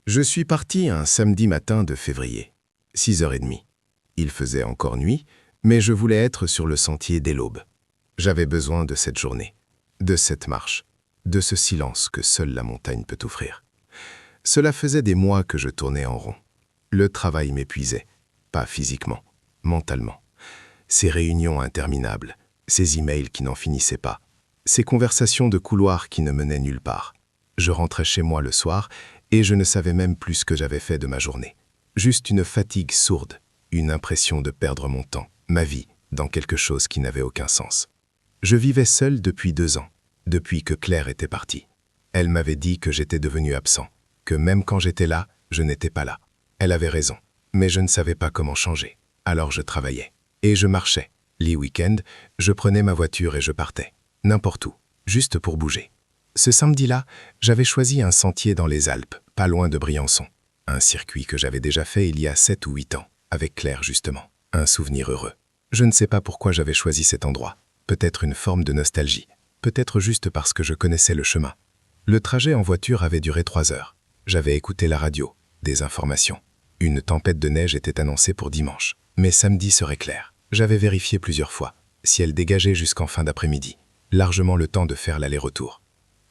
Je suis parti un samedi matin de février, 6h30. Il faisait encore nuit, mais je voulais être sur le sentier dès l'aube. J'avais besoin de cette journée, de cette marche, de ce silence que seule la montagne peut offrir. Cela faisait des mois que je tournais en rond. Le travail m'épuisait, pas physiquement, mentalement. Ces réunions interminables, ces emails qui n'en finissaient pas, ces conversations de couloir qui ne menaient nulle part. Je rentrais chez moi le soir et je ne savais même plus ce que j'avais fait de ma journée. Juste une fatigue sourde, une impression de perdre mon temps, ma vie, dans quelque chose qui n'avait aucun sens. Je vivais seul depuis 2 ans, depuis que Claire était partie. Elle m'avait dit que j'étais devenu absent, que même quand j'étais là, je n'étais pas là. Elle avait raison, mais je ne savais pas comment changer. Alors je travaillais. Et je marchais. Les week-ends, je prenais ma voiture et je partais. N'importe où, juste pour bouger. Ce samedi-là, j'avais choisi un sentier dans les Alpes, pas loin de Briançon. Un circuit que j'avais déjà fait il y a 7 ou 8 ans, avec Claire justement. Un souvenir heureux. Je ne sais pas pourquoi j'avais choisi cet endroit. Peut-être une forme de nostalgie. Peut-être juste parce que je connaissais le chemin. Le trajet en voiture avait duré 3 heures. J'avais écouté la radio, des informations. Une tempête de neige était annoncée pour dimanche. Mais samedi serait clair. J'avais vérifié plusieurs fois. Ciel dégagé jusqu'en fin d'après-midi. Largement le temps de faire l'aller-retour.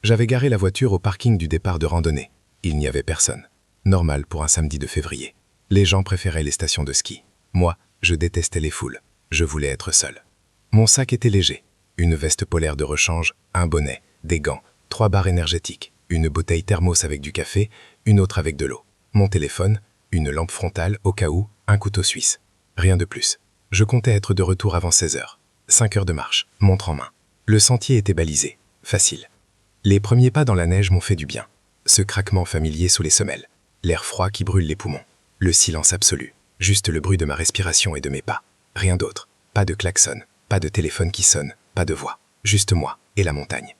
J'avais garé la voiture au parking du départ de randonnée. Il n'y avait personne. Normal pour un samedi de février. Les gens préféraient les stations de ski. Moi, je détestais les foules. Je voulais être seul. Mon sac était léger. Une veste polaire de rechange, un bonnet, des gants, 3 barres énergétiques, une bouteille thermos avec du café, une autre avec de l'eau. Mon téléphone, une lampe frontale au cas où, un couteau suisse. Rien de plus. Je comptais être de retour avant 16h. 5 heures de marche, montre en main. Le sentier était balisé. Facile. Les premiers pas dans la neige m'ont fait du bien. Ce craquement familier sous les semelles. L'air froid qui brûle les poumons. Le silence absolu. Juste le bruit de ma respiration et de mes pas. Rien d'autre. Pas de klaxon. Pas de téléphone qui sonne. Pas de voix. Juste moi et la montagne.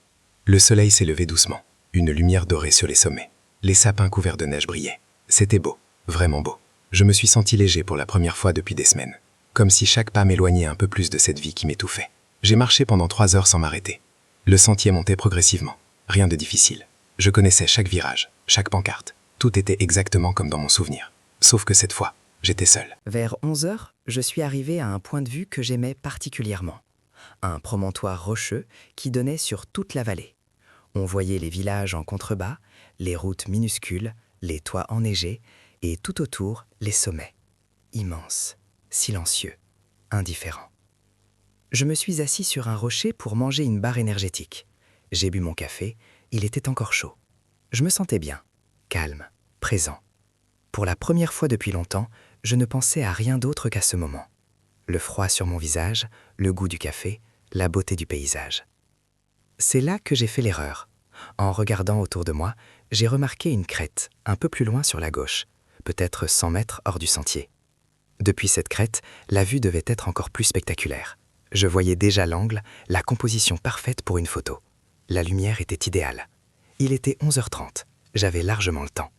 Le soleil s'est levé doucement. Une lumière dorée sur les sommets. Les sapins couverts de neige brillaient. C'était beau. Vraiment beau. Je me suis senti léger pour la première fois depuis des semaines. Comme si chaque pas m'éloignait un peu plus de cette vie qui m'étouffait. J'ai marché pendant 3 heures sans m'arrêter. Le sentier montait progressivement. Rien de difficile. Je connaissais chaque virage, chaque pancarte. Tout était exactement comme dans mon souvenir. Sauf que cette fois, j'étais seul. Vers 11 heures, je suis arrivé à un point de vue que j'aimais particulièrement. Un promontoire rocheux qui donnait sur toute la vallée. On voyait les villages en contrebas, les routes minuscules, les toits enneigés et tout autour, les sommets. Immenses, silencieux, indifférents. Je me suis assis sur un rocher pour manger une barre énergétique. J'ai bu mon café, il était encore chaud. Je me sentais bien, calme, présent. Pour la première fois depuis longtemps, je ne pensais à rien d'autre qu'à ce moment. Le froid sur mon visage, le goût du café, la beauté du paysage. C'est là que j'ai fait l'erreur. En regardant autour de moi, j'ai remarqué une crête, un peu plus loin sur la gauche, peut-être 100 mètres hors du sentier. Depuis cette crête, la vue devait être encore plus spectaculaire. Je voyais déjà l'angle, la composition parfaite pour une photo. La lumière était idéale. Il était 11h30. J'avais largement le temps.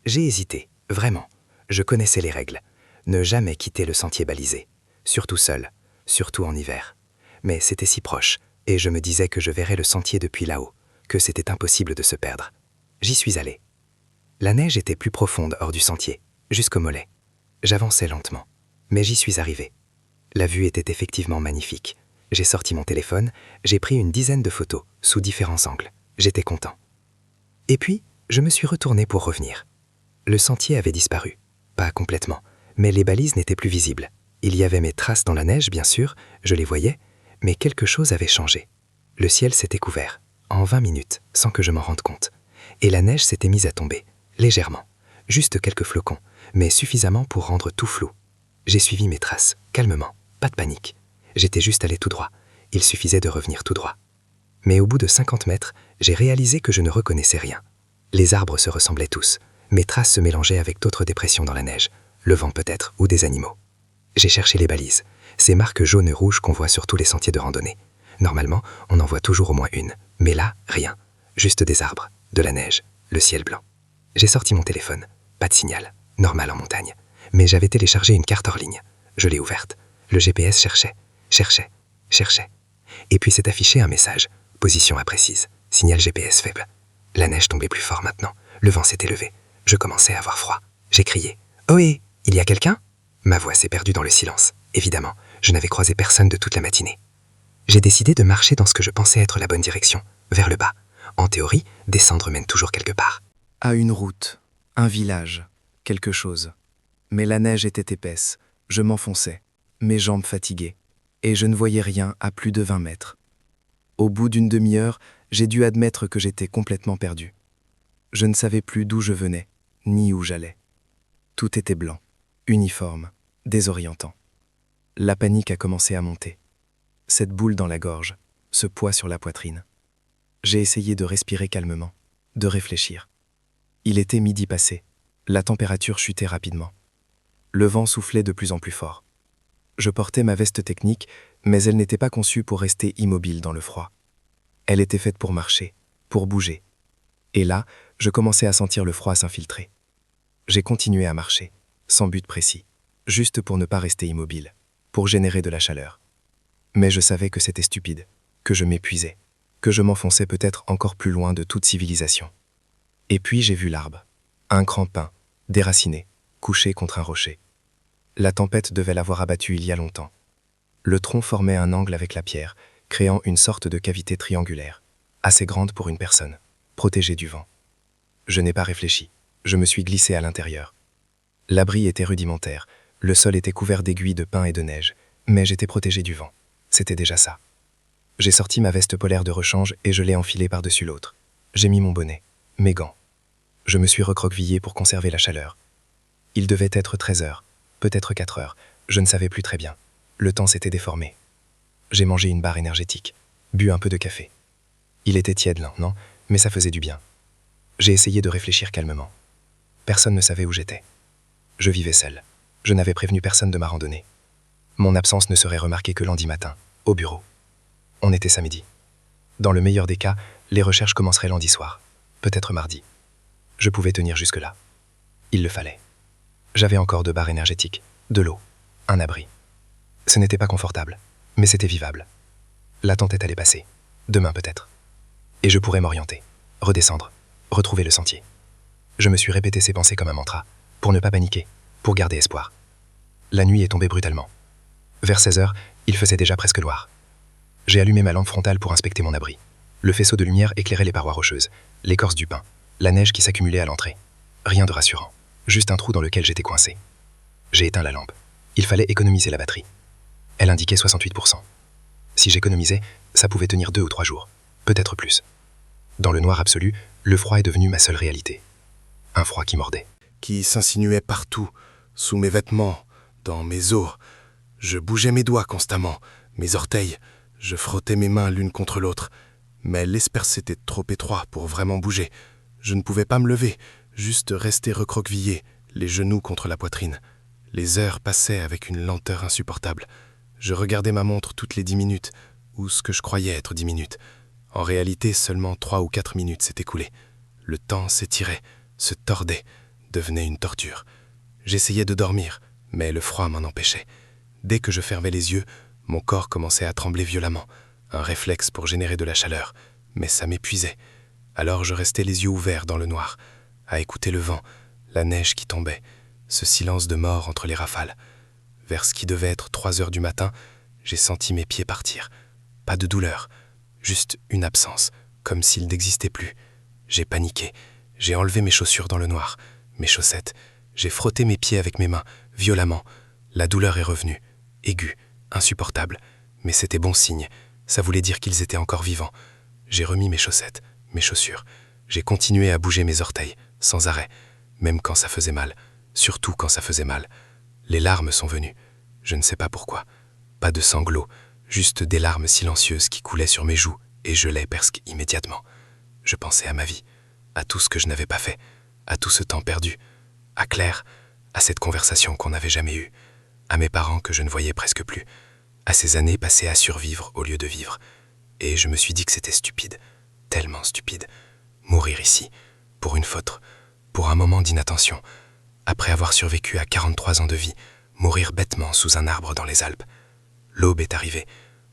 J'ai hésité, vraiment. Je connaissais les règles. Ne jamais quitter le sentier balisé. Surtout seul, surtout en hiver. Mais c'était si proche, et je me disais que je verrais le sentier depuis là-haut, que c'était impossible de se perdre. J'y suis allé. La neige était plus profonde hors du sentier, jusqu'au mollet. J'avançais lentement, mais j'y suis arrivé. La vue était effectivement magnifique. J'ai sorti mon téléphone, j'ai pris une dizaine de photos, sous différents angles. J'étais content. Et puis, je me suis retourné pour revenir. Le sentier avait disparu. Pas complètement, mais les balises n'étaient plus visibles. Il y avait mes traces dans la neige, bien sûr, je les voyais, mais quelque chose avait changé. Le ciel s'était couvert, en 20 minutes, sans que je m'en rende compte. Et la neige s'était mise à tomber, légèrement. Juste quelques flocons, mais suffisamment pour rendre tout flou. J'ai suivi mes traces, calmement, pas de panique. J'étais juste allé tout droit. Il suffisait de revenir tout droit. Mais au bout de 50 mètres, j'ai réalisé que je ne reconnaissais rien. Les arbres se ressemblaient tous. Mes traces se mélangeaient avec d'autres dépressions dans la neige. Le vent peut-être, ou des animaux. J'ai cherché les balises. Ces marques jaunes et rouges qu'on voit sur tous les sentiers de randonnée. Normalement, on en voit toujours au moins une. Mais là, rien. Juste des arbres, de la neige, le ciel blanc. J'ai sorti mon téléphone. Pas de signal. Normal en montagne. Mais j'avais téléchargé une carte hors ligne. Je l'ai ouverte. Le GPS cherchait. Et puis s'est affiché un message. Position imprécise. Signal GPS faible. La neige tombait plus fort maintenant. Le vent s'était levé. Je commençais à avoir froid. J'ai crié « Ohé, il y a quelqu'un ?» Ma voix s'est perdue dans le silence. Évidemment, je n'avais croisé personne de toute la matinée. J'ai décidé de marcher dans ce que je pensais être la bonne direction, vers le bas. En théorie, descendre mène toujours quelque part. À une route, un village, quelque chose. Mais la neige était épaisse, je m'enfonçais, mes jambes fatiguées, et je ne voyais rien à plus de 20 mètres. Au bout d'une demi-heure, j'ai dû admettre que j'étais complètement perdu. Je ne savais plus d'où je venais, ni où j'allais. Tout était blanc, uniforme, désorientant. La panique a commencé à monter. Cette boule dans la gorge, ce poids sur la poitrine. J'ai essayé de respirer calmement, de réfléchir. Il était midi passé, la température chutait rapidement. Le vent soufflait de plus en plus fort. Je portais ma veste technique, mais elle n'était pas conçue pour rester immobile dans le froid. Elle était faite pour marcher, pour bouger. Et là, je commençais à sentir le froid s'infiltrer. J'ai continué à marcher, sans but précis, juste pour ne pas rester immobile, pour générer de la chaleur. Mais je savais que c'était stupide, que je m'épuisais, que je m'enfonçais peut-être encore plus loin de toute civilisation. Et puis j'ai vu l'arbre, un grand pin, déraciné, couché contre un rocher. La tempête devait l'avoir abattu il y a longtemps. Le tronc formait un angle avec la pierre, créant une sorte de cavité triangulaire, assez grande pour une personne, protégée du vent. Je n'ai pas réfléchi, je me suis glissé à l'intérieur. L'abri était rudimentaire, le sol était couvert d'aiguilles de pin et de neige, mais j'étais protégé du vent. C'était déjà ça. J'ai sorti ma veste polaire de rechange et je l'ai enfilée par-dessus l'autre. J'ai mis mon bonnet, mes gants. Je me suis recroquevillé pour conserver la chaleur. Il devait être 13 heures, peut-être 4 heures, je ne savais plus très bien. Le temps s'était déformé. J'ai mangé une barre énergétique, bu un peu de café. Il était tiède là, non, mais ça faisait du bien. J'ai essayé de réfléchir calmement. Personne ne savait où j'étais. Je vivais seul. Je n'avais prévenu personne de ma randonnée. Mon absence ne serait remarquée que lundi matin, au bureau. On était samedi. Dans le meilleur des cas, les recherches commenceraient lundi soir, peut-être mardi. Je pouvais tenir jusque-là. Il le fallait. J'avais encore 2 barres énergétiques, de l'eau, un abri. Ce n'était pas confortable, mais c'était vivable. La tempête allait passer, demain peut-être. Et je pourrais m'orienter, redescendre, retrouver le sentier. Je me suis répété ces pensées comme un mantra, pour ne pas paniquer, pour garder espoir. La nuit est tombée brutalement. Vers 16 heures, il faisait déjà presque noir. J'ai allumé ma lampe frontale pour inspecter mon abri. Le faisceau de lumière éclairait les parois rocheuses, l'écorce du pin, la neige qui s'accumulait à l'entrée. Rien de rassurant, juste un trou dans lequel j'étais coincé. J'ai éteint la lampe. Il fallait économiser la batterie. Elle indiquait 68%. Si j'économisais, ça pouvait tenir 2 ou 3 jours, peut-être plus. Dans le noir absolu, le froid est devenu ma seule réalité. Un froid qui mordait. Qui s'insinuait partout, sous mes vêtements, dans mes os. Je bougeais mes doigts constamment, mes orteils. Je frottais mes mains l'une contre l'autre. Mais l'espace était trop étroit pour vraiment bouger. Je ne pouvais pas me lever, juste rester recroquevillé, les genoux contre la poitrine. Les heures passaient avec une lenteur insupportable. Je regardais ma montre toutes les 10 minutes, ou ce que je croyais être 10 minutes. En réalité, seulement 3 ou 4 minutes s'étaient écoulées. Le temps s'étirait, se tordait, devenait une torture. J'essayais de dormir, mais le froid m'en empêchait. Dès que je fermais les yeux, mon corps commençait à trembler violemment, un réflexe pour générer de la chaleur, mais ça m'épuisait. Alors je restais les yeux ouverts dans le noir, à écouter le vent, la neige qui tombait, ce silence de mort entre les rafales. Vers ce qui devait être 3 heures du matin, j'ai senti mes pieds partir. Pas de douleur, juste une absence, comme s'ils n'existaient plus. J'ai paniqué, j'ai enlevé mes chaussures dans le noir, mes chaussettes. J'ai frotté mes pieds avec mes mains, violemment. La douleur est revenue, aiguë, insupportable. Mais c'était bon signe, ça voulait dire qu'ils étaient encore vivants. J'ai remis mes chaussettes, mes chaussures. J'ai continué à bouger mes orteils, sans arrêt, même quand ça faisait mal, surtout quand ça faisait mal. Les larmes sont venues, je ne sais pas pourquoi. Pas de sanglots, juste des larmes silencieuses qui coulaient sur mes joues et gelaient presque immédiatement. Je pensais à ma vie, à tout ce que je n'avais pas fait, à tout ce temps perdu, à Claire, à cette conversation qu'on n'avait jamais eue, à mes parents que je ne voyais presque plus, à ces années passées à survivre au lieu de vivre. Et je me suis dit que c'était stupide, tellement stupide. Mourir ici, pour une faute, pour un moment d'inattention, après avoir survécu à 43 ans de vie, mourir bêtement sous un arbre dans les Alpes. L'aube est arrivée,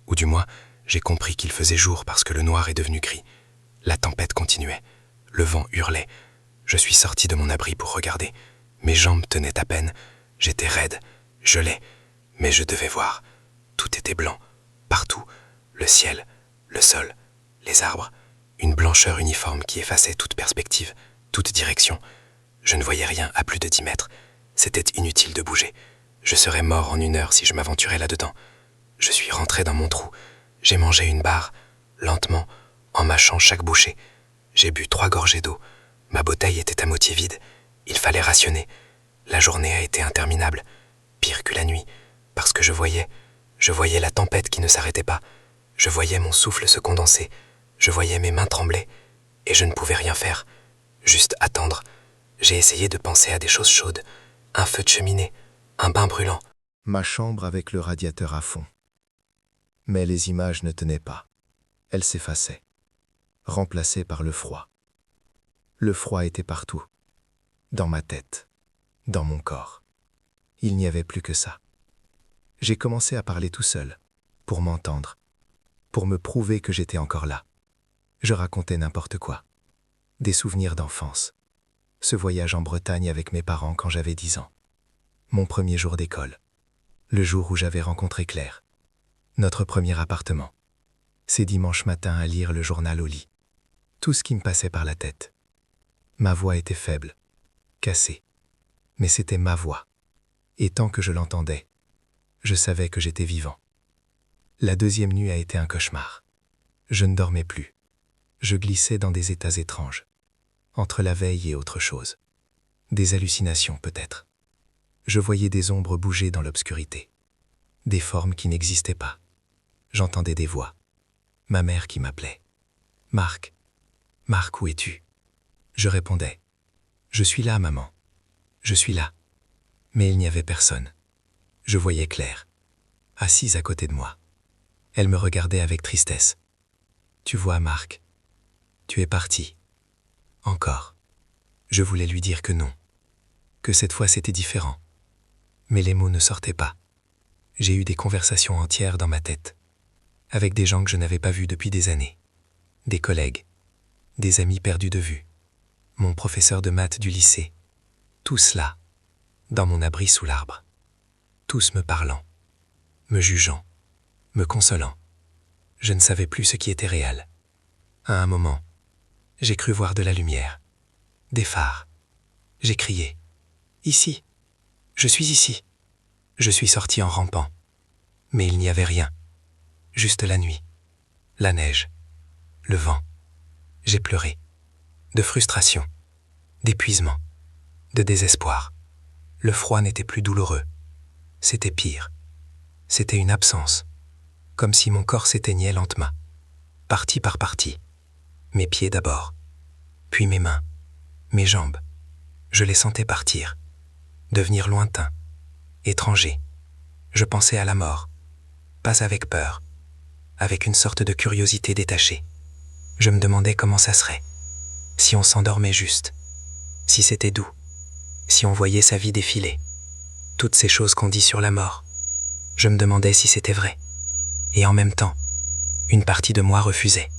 ou du moins, j'ai compris qu'il faisait jour parce que le noir est devenu gris. La tempête continuait, le vent hurlait, Je suis sorti de mon abri pour regarder. Mes jambes tenaient à peine. J'étais raide, gelé, mais je devais voir. Tout était blanc, partout. Le ciel, le sol, les arbres. Une blancheur uniforme qui effaçait toute perspective, toute direction. Je ne voyais rien à plus de 10 mètres. C'était inutile de bouger. Je serais mort en 1 heure si je m'aventurais là-dedans. Je suis rentré dans mon trou. J'ai mangé une barre, lentement, en mâchant chaque bouchée. J'ai bu 3 gorgées d'eau. Ma bouteille était à moitié vide. Il fallait rationner. La journée a été interminable, pire que la nuit, parce que je voyais la tempête qui ne s'arrêtait pas. Je voyais mon souffle se condenser. Je voyais mes mains trembler. Et je ne pouvais rien faire. Juste attendre. J'ai essayé de penser à des choses chaudes. Un feu de cheminée, un bain brûlant. Ma chambre avec le radiateur à fond. Mais les images ne tenaient pas. Elles s'effaçaient, remplacées par le froid. Le froid était partout, dans ma tête, dans mon corps. Il n'y avait plus que ça. J'ai commencé à parler tout seul, pour m'entendre, pour me prouver que j'étais encore là. Je racontais n'importe quoi. Des souvenirs d'enfance. Ce voyage en Bretagne avec mes parents quand j'avais 10 ans. Mon premier jour d'école. Le jour où j'avais rencontré Claire. Notre premier appartement. Ces dimanches matins à lire le journal au lit. Tout ce qui me passait par la tête. Ma voix était faible, cassée. Mais c'était ma voix. Et tant que je l'entendais, je savais que j'étais vivant. La deuxième nuit a été un cauchemar. Je ne dormais plus. Je glissais dans des états étranges. Entre la veille et autre chose. Des hallucinations peut-être. Je voyais des ombres bouger dans l'obscurité. Des formes qui n'existaient pas. J'entendais des voix. Ma mère qui m'appelait. « Marc, Marc, où es-tu » Je répondais. « Je suis là, maman. Je suis là. » Mais il n'y avait personne. Je voyais Claire, assise à côté de moi. Elle me regardait avec tristesse. « Tu vois, Marc, tu es parti. Encore. » Je voulais lui dire que non, que cette fois c'était différent. Mais les mots ne sortaient pas. J'ai eu des conversations entières dans ma tête, avec des gens que je n'avais pas vus depuis des années, des collègues, des amis perdus de vue, mon professeur de maths du lycée, tous là, dans mon abri sous l'arbre, tous me parlant, me jugeant, me consolant. Je ne savais plus ce qui était réel. À un moment, j'ai cru voir de la lumière, des phares. J'ai crié. « Ici, je suis ici !» Je suis sorti en rampant. Mais il n'y avait rien. Juste la nuit, la neige, le vent. J'ai pleuré. De frustration, d'épuisement, de désespoir. Le froid n'était plus douloureux. C'était pire. C'était une absence. Comme si mon corps s'éteignait lentement. Partie par partie. Mes pieds d'abord. Puis mes mains. Mes jambes. Je les sentais partir. Devenir lointains. Étrangers. Je pensais à la mort. Pas avec peur. Avec une sorte de curiosité détachée. Je me demandais comment ça serait. Si on s'endormait juste. Si c'était doux. Si on voyait sa vie défiler. Toutes ces choses qu'on dit sur la mort. Je me demandais si c'était vrai. Et en même temps, une partie de moi refusait.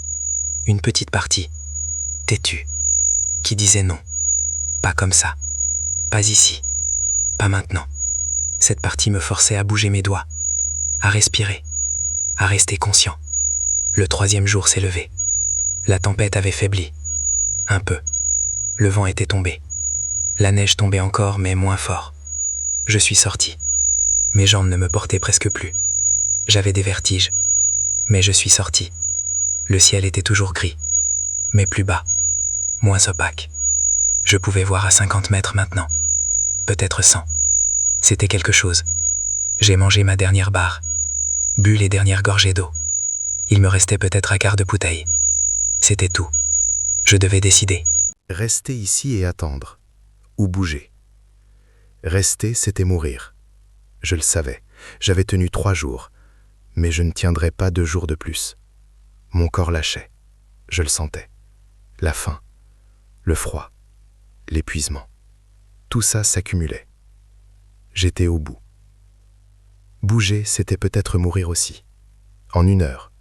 Une petite partie, têtue, qui disait non. Pas comme ça. Pas ici. Pas maintenant. Cette partie me forçait à bouger mes doigts, à respirer, à rester conscient. Le 3e jour s'est levé. La tempête avait faibli. Un peu. Le vent était tombé. La neige tombait encore, mais moins fort. Je suis sorti. Mes jambes ne me portaient presque plus. J'avais des vertiges. Mais je suis sorti. Le ciel était toujours gris, mais plus bas, moins opaque. Je pouvais voir à 50 mètres maintenant. Peut-être 100. C'était quelque chose. J'ai mangé ma dernière barre, bu les dernières gorgées d'eau. Il me restait peut-être un quart de bouteille. C'était tout. Je devais décider. Rester ici et attendre. Ou bouger. Rester, c'était mourir. Je le savais. J'avais tenu 3 jours. Mais je ne tiendrais pas 2 jours de plus. Mon corps lâchait. Je le sentais. La faim, le froid, l'épuisement. Tout ça s'accumulait. J'étais au bout. Bouger, c'était peut-être mourir aussi. En 1 heure,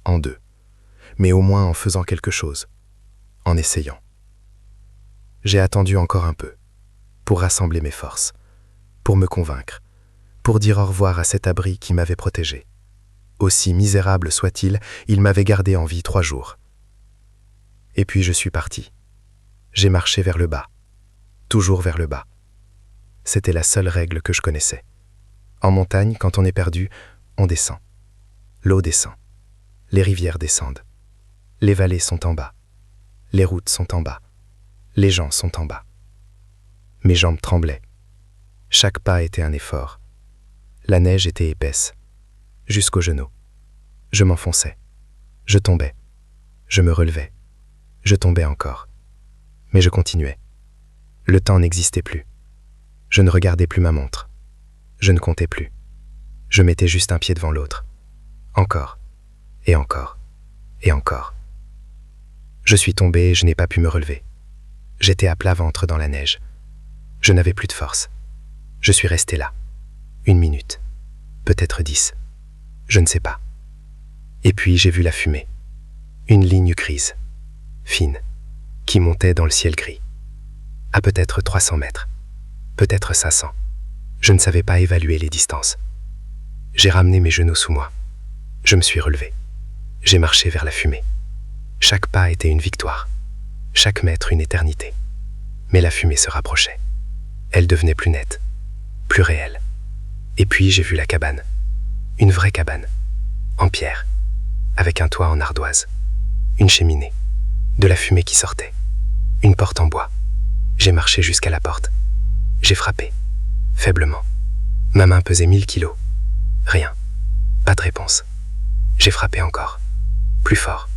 en 2. Mais au moins en faisant quelque chose. En essayant. J'ai attendu encore un peu, pour rassembler mes forces, pour me convaincre, pour dire au revoir à cet abri qui m'avait protégé. Aussi misérable soit-il, il m'avait gardé en vie 3 jours. Et puis je suis parti. J'ai marché vers le bas, toujours vers le bas. C'était la seule règle que je connaissais. En montagne, quand on est perdu, on descend. L'eau descend. Les rivières descendent. Les vallées sont en bas. Les routes sont en bas. Les gens sont en bas. Mes jambes tremblaient. Chaque pas était un effort. La neige était épaisse, jusqu'aux genoux. Je m'enfonçais. Je tombais. Je me relevais. Je tombais encore. Mais je continuais. Le temps n'existait plus. Je ne regardais plus ma montre. Je ne comptais plus. Je mettais juste un pied devant l'autre. Encore. Et encore. Et encore. Je suis tombé et je n'ai pas pu me relever. J'étais à plat ventre dans la neige. Je n'avais plus de force. Je suis resté là. 1 minute. Peut-être 10. Je ne sais pas. Et puis j'ai vu la fumée. Une ligne grise, fine, qui montait dans le ciel gris. À peut-être 300 mètres. Peut-être 500. Je ne savais pas évaluer les distances. J'ai ramené mes genoux sous moi. Je me suis relevé. J'ai marché vers la fumée. Chaque pas était une victoire. Chaque mètre une éternité. Mais la fumée se rapprochait. Elle devenait plus nette, plus réelle. Et puis j'ai vu la cabane. Une vraie cabane. En pierre. Avec un toit en ardoise. Une cheminée. De la fumée qui sortait. Une porte en bois. J'ai marché jusqu'à la porte. J'ai frappé. Faiblement. Ma main pesait 1000 kilos. Rien. Pas de réponse. J'ai frappé encore. Plus fort.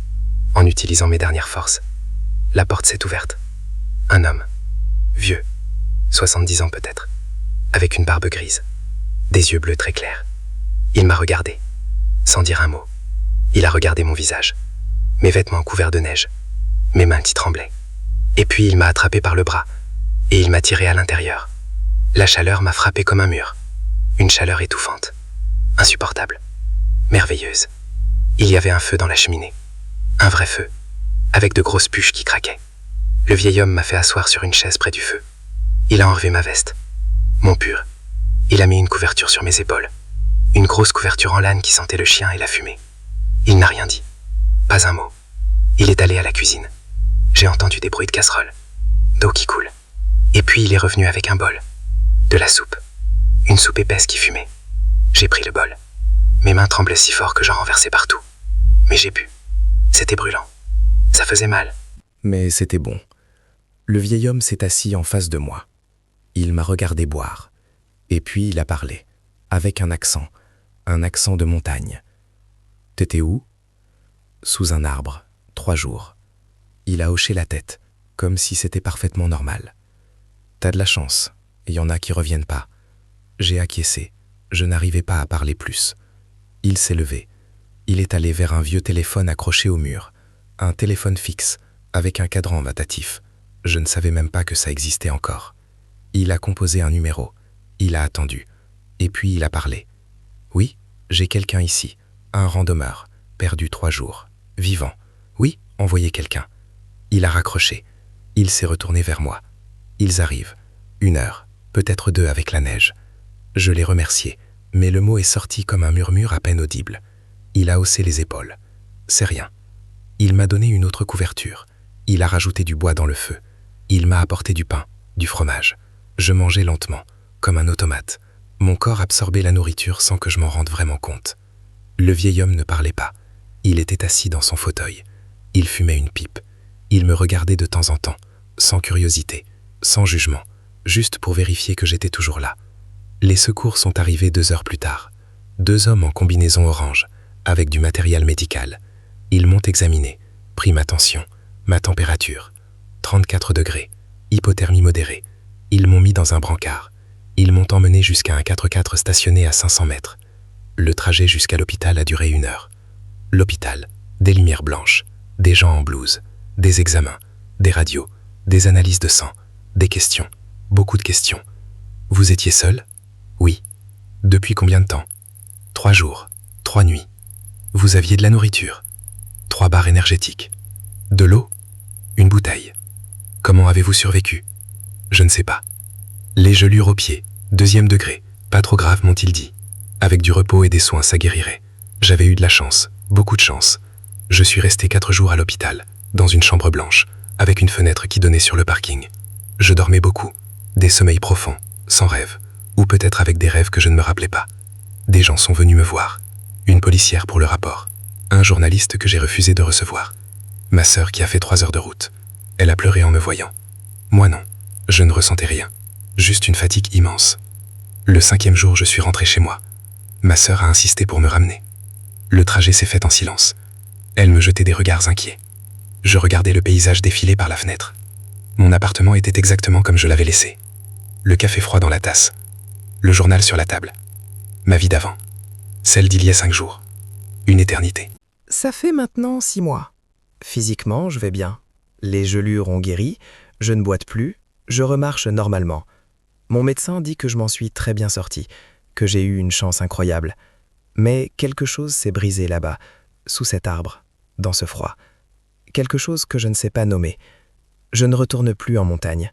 En utilisant mes dernières forces. La porte s'est ouverte. Un homme. Vieux. 70 ans peut-être. Avec une barbe grise. Des yeux bleus très clairs. Il m'a regardé. Sans dire un mot. Il a regardé mon visage. Mes vêtements couverts de neige. Mes mains qui tremblaient. Et puis il m'a attrapé par le bras. Et il m'a tiré à l'intérieur. La chaleur m'a frappé comme un mur. Une chaleur étouffante. Insupportable. Merveilleuse. Il y avait un feu dans la cheminée. Un vrai feu. Avec de grosses bûches qui craquaient. Le vieil homme m'a fait asseoir sur une chaise près du feu. Il a enlevé ma veste. Mon pur. Il a mis une couverture sur mes épaules. Une grosse couverture en laine qui sentait le chien et la fumée. Il n'a rien dit. Pas un mot. Il est allé à la cuisine. J'ai entendu des bruits de casserole. D'eau qui coule. Et puis il est revenu avec un bol. De la soupe. Une soupe épaisse qui fumait. J'ai pris le bol. Mes mains tremblaient si fort que j'en renversais partout. Mais j'ai bu. C'était brûlant. Ça faisait mal. Mais c'était bon. Le vieil homme s'est assis en face de moi. Il m'a regardé boire. Et puis il a parlé, avec un accent de montagne. « T'étais où ?»« Sous un arbre, 3 jours. » Il a hoché la tête, comme si c'était parfaitement normal. « T'as de la chance, il y en a qui reviennent pas. » J'ai acquiescé, je n'arrivais pas à parler plus. Il s'est levé. Il est allé vers un vieux téléphone accroché au mur. Un téléphone fixe, avec un cadran vatatif. Je ne savais même pas que ça existait encore. Il a composé un numéro. Il a attendu. Et puis il a parlé. « Oui, j'ai quelqu'un ici. Un randonneur. Perdu 3 jours. Vivant. Oui, envoyez quelqu'un. » Il a raccroché. Il s'est retourné vers moi. Ils arrivent. 1 heure, peut-être 2 avec la neige. Je l'ai remercié, mais le mot est sorti comme un murmure à peine audible. Il a haussé les épaules. C'est rien. Il m'a donné une autre couverture. Il a rajouté du bois dans le feu. Il m'a apporté du pain, du fromage. Je mangeais lentement, comme un automate. Mon corps absorbait la nourriture sans que je m'en rende vraiment compte. Le vieil homme ne parlait pas. Il était assis dans son fauteuil. Il fumait une pipe. Il me regardait de temps en temps, sans curiosité, sans jugement, juste pour vérifier que j'étais toujours là. Les secours sont arrivés 2 heures plus tard. 2 hommes en combinaison orange, avec du matériel médical. Ils m'ont examiné, pris ma tension, ma température. 34 degrés, hypothermie modérée. Ils m'ont mis dans un brancard. Ils m'ont emmené jusqu'à un 4x4 stationné à 500 mètres. Le trajet jusqu'à l'hôpital a duré 1 heure. L'hôpital, des lumières blanches, des gens en blouse, des examens, des radios, des analyses de sang, des questions, beaucoup de questions. Vous étiez seul ? Oui. Depuis combien de temps ? 3 jours, 3 nuits. Vous aviez de la nourriture ? 3 barres énergétiques. De l'eau ? Une bouteille. Comment avez-vous survécu ? Je ne sais pas. Les gelures aux pieds, 2e degré. Pas trop grave, m'ont-ils dit. Avec du repos et des soins, ça guérirait. J'avais eu de la chance, beaucoup de chance. Je suis resté 4 jours à l'hôpital, dans une chambre blanche, avec une fenêtre qui donnait sur le parking. Je dormais beaucoup, des sommeils profonds, sans rêve, ou peut-être avec des rêves que je ne me rappelais pas. Des gens sont venus me voir. Une policière pour le rapport. Un journaliste que j'ai refusé de recevoir. Ma sœur qui a fait 3 heures de route. Elle a pleuré en me voyant. Moi non, je ne ressentais rien. Juste une fatigue immense. Le 5e jour, je suis rentré chez moi. Ma sœur a insisté pour me ramener. Le trajet s'est fait en silence. Elle me jetait des regards inquiets. Je regardais le paysage défiler par la fenêtre. Mon appartement était exactement comme je l'avais laissé. Le café froid dans la tasse. Le journal sur la table. Ma vie d'avant. Celle d'il y a 5 jours. Une éternité. Ça fait maintenant 6 mois. Physiquement, je vais bien. Les gelures ont guéri, je ne boite plus, je remarche normalement. Mon médecin dit que je m'en suis très bien sorti, que j'ai eu une chance incroyable. Mais quelque chose s'est brisé là-bas, sous cet arbre, dans ce froid. Quelque chose que je ne sais pas nommer. Je ne retourne plus en montagne.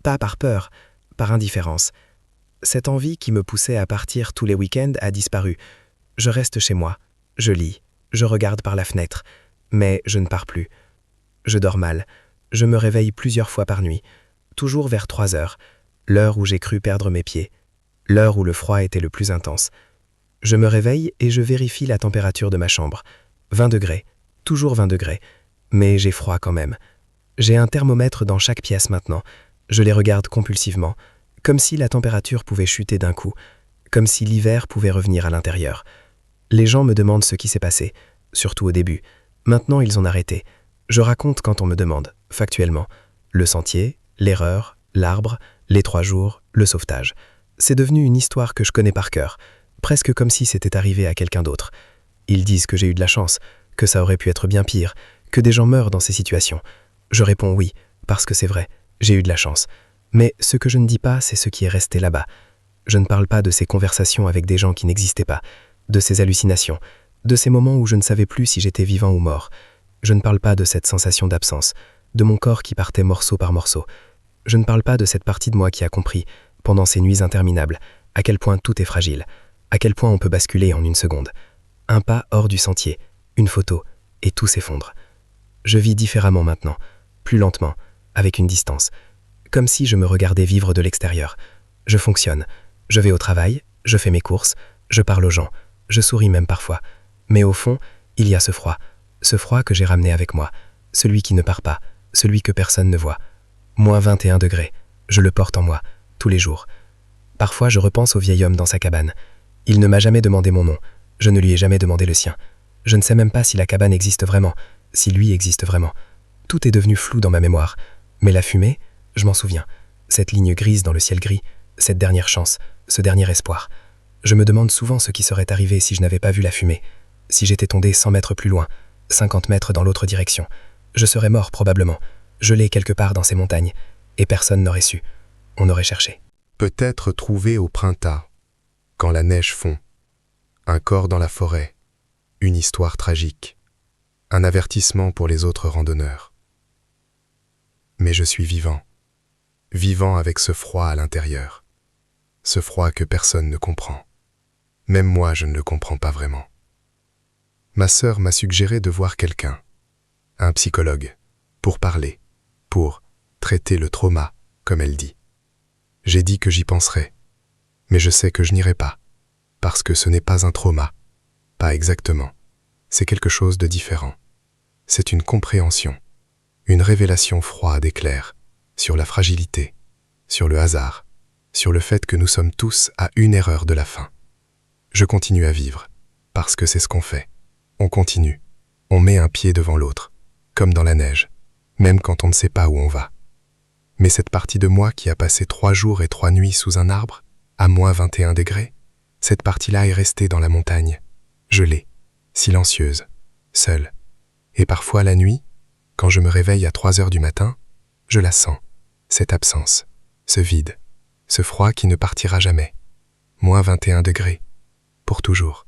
Pas par peur, par indifférence. Cette envie qui me poussait à partir tous les week-ends a disparu. Je reste chez moi, je lis, je regarde par la fenêtre, mais je ne pars plus. Je dors mal, je me réveille plusieurs fois par nuit, toujours vers 3 heures, l'heure où j'ai cru perdre mes pieds, l'heure où le froid était le plus intense. Je me réveille et je vérifie la température de ma chambre. 20 degrés, toujours 20 degrés, mais j'ai froid quand même. J'ai un thermomètre dans chaque pièce maintenant, je les regarde compulsivement, comme si la température pouvait chuter d'un coup, comme si l'hiver pouvait revenir à l'intérieur. Les gens me demandent ce qui s'est passé, surtout au début. Maintenant, ils ont arrêté. Je raconte quand on me demande, factuellement. Le sentier, l'erreur, l'arbre, les 3 jours, le sauvetage. C'est devenu une histoire que je connais par cœur, presque comme si c'était arrivé à quelqu'un d'autre. Ils disent que j'ai eu de la chance, que ça aurait pu être bien pire, que des gens meurent dans ces situations. Je réponds oui, parce que c'est vrai, j'ai eu de la chance. Mais ce que je ne dis pas, c'est ce qui est resté là-bas. Je ne parle pas de ces conversations avec des gens qui n'existaient pas, de ces hallucinations, de ces moments où je ne savais plus si j'étais vivant ou mort. Je ne parle pas de cette sensation d'absence, de mon corps qui partait morceau par morceau. Je ne parle pas de cette partie de moi qui a compris, pendant ces nuits interminables, à quel point tout est fragile, à quel point on peut basculer en une seconde. Un pas hors du sentier, une photo, et tout s'effondre. Je vis différemment maintenant, plus lentement, avec une distance, comme si je me regardais vivre de l'extérieur. Je fonctionne, je vais au travail, je fais mes courses, je parle aux gens, je souris même parfois. Mais au fond, il y a ce froid que j'ai ramené avec moi, celui qui ne part pas, celui que personne ne voit. Moins 21 degrés, je le porte en moi, tous les jours. Parfois, je repense au vieil homme dans sa cabane. Il ne m'a jamais demandé mon nom, je ne lui ai jamais demandé le sien. Je ne sais même pas si la cabane existe vraiment, si lui existe vraiment. Tout est devenu flou dans ma mémoire. Mais la fumée, je m'en souviens. Cette ligne grise dans le ciel gris, cette dernière chance, ce dernier espoir. Je me demande souvent ce qui serait arrivé si je n'avais pas vu la fumée. Si j'étais tombé 100 mètres plus loin, 50 mètres dans l'autre direction. Je serais mort probablement, gelé quelque part dans ces montagnes. Et personne n'aurait su. On aurait cherché. Peut-être trouvé au printemps, quand la neige fond. Un corps dans la forêt, une histoire tragique. Un avertissement pour les autres randonneurs. Mais je suis vivant. Vivant avec ce froid à l'intérieur. Ce froid que personne ne comprend. Même moi, je ne le comprends pas vraiment. Ma sœur m'a suggéré de voir quelqu'un, un psychologue, pour parler, pour traiter le trauma, comme elle dit. J'ai dit que j'y penserais, mais je sais que je n'irai pas, parce que ce n'est pas un trauma, pas exactement. C'est quelque chose de différent. C'est une compréhension, une révélation froide et claire sur la fragilité, sur le hasard, sur le fait que nous sommes tous à une erreur de la fin. Je continue à vivre, parce que c'est ce qu'on fait. On continue, on met un pied devant l'autre, comme dans la neige, même quand on ne sait pas où on va. Mais cette partie de moi qui a passé 3 jours et 3 nuits sous un arbre, à moins 21 degrés, cette partie-là est restée dans la montagne, gelée, silencieuse, seule. Et parfois la nuit, quand je me réveille à 3 heures du matin, je la sens, cette absence, ce vide, ce froid qui ne partira jamais. Moins 21 degrés, pour toujours.